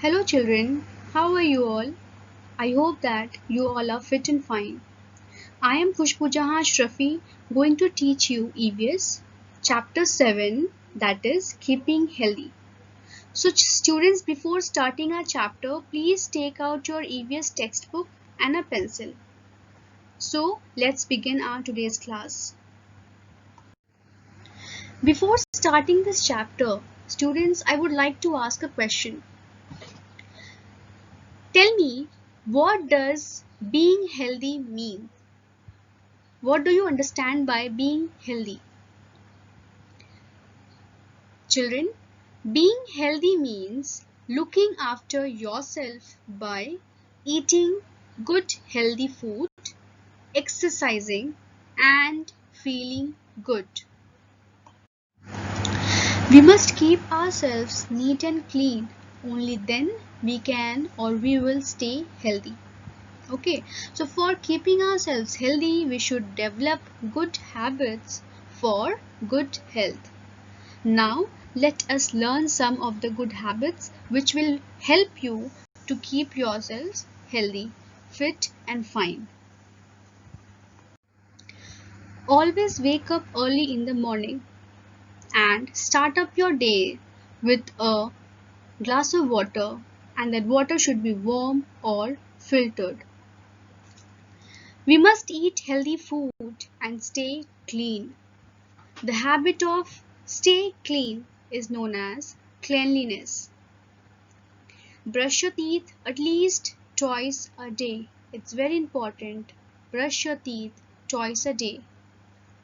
Hello children, how are you all? I hope that you all are fit and fine. I am Khushbu Jahan Shrafi going to teach you EVS chapter 7, that is keeping healthy. So students, before starting our chapter, please take out your EVS textbook and a pencil. So let's begin our today's class. Before starting this chapter, students, I would like to ask a question. Tell me, what does being healthy mean? What do you understand by being healthy? Children, being healthy means looking after yourself by eating good healthy food, exercising, and feeling good. We must keep ourselves neat and clean. Only then we can or we will stay healthy. Okay, so for keeping ourselves healthy, we should develop good habits for good health. Now, let us learn some of the good habits which will help you to keep yourselves healthy, fit, and fine. Always wake up early in the morning and start up your day with a glass of water, and that water should be warm or filtered. We must eat healthy food and stay clean. The habit of stay clean is known as cleanliness. Brush your teeth at least twice a day. It's very important. Brush your teeth twice a day.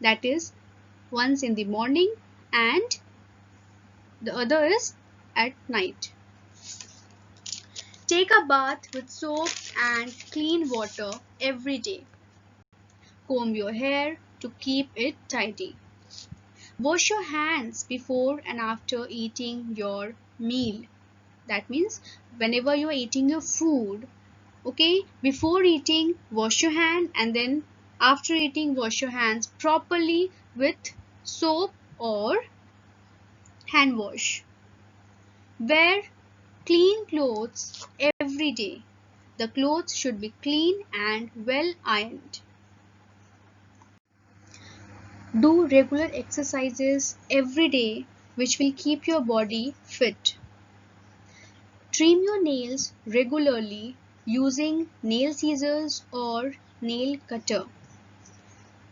That is once in the morning and the other is at night. Take a bath with soap and clean water every day. Comb your hair to keep it tidy. Wash your hands before and after eating your meal. That means whenever you are eating your food, okay, before eating wash your hand, and then after eating wash your hands properly with soap or hand wash. Wear clean clothes every day. The clothes should be clean and well ironed. Do regular exercises every day which will keep your body fit. Trim your nails regularly using nail scissors or nail cutter.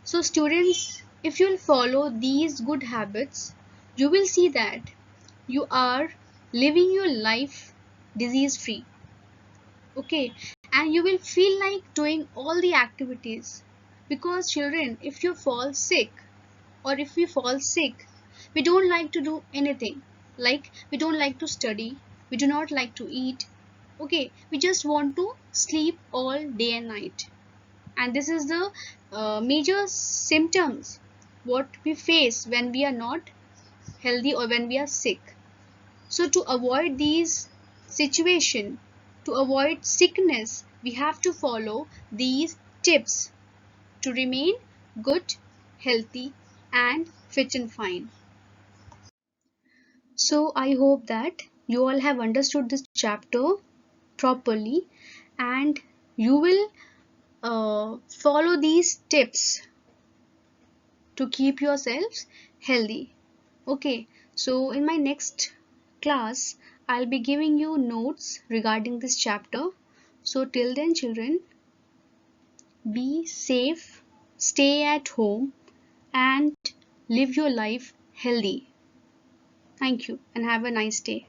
So students, if you'll follow these good habits, you will see that you are living your life disease free. Okay, and you will feel like doing all the activities, because children, if you fall sick or if we fall sick, we don't like to do anything. Like we don't like to study, we do not like to eat. Okay, we just want to sleep all day and night. And this is the major symptoms what we face when we are not healthy or when we are sick. So to avoid these situation, to avoid sickness, we have to follow these tips to remain good, healthy, and fit and fine. So I hope that you all have understood this chapter properly, and you will follow these tips to keep yourselves healthy. Okay, so in my next class, I'll be giving you notes regarding this chapter. So till then, children, be safe, stay at home, and live your life healthy. Thank you and have a nice day.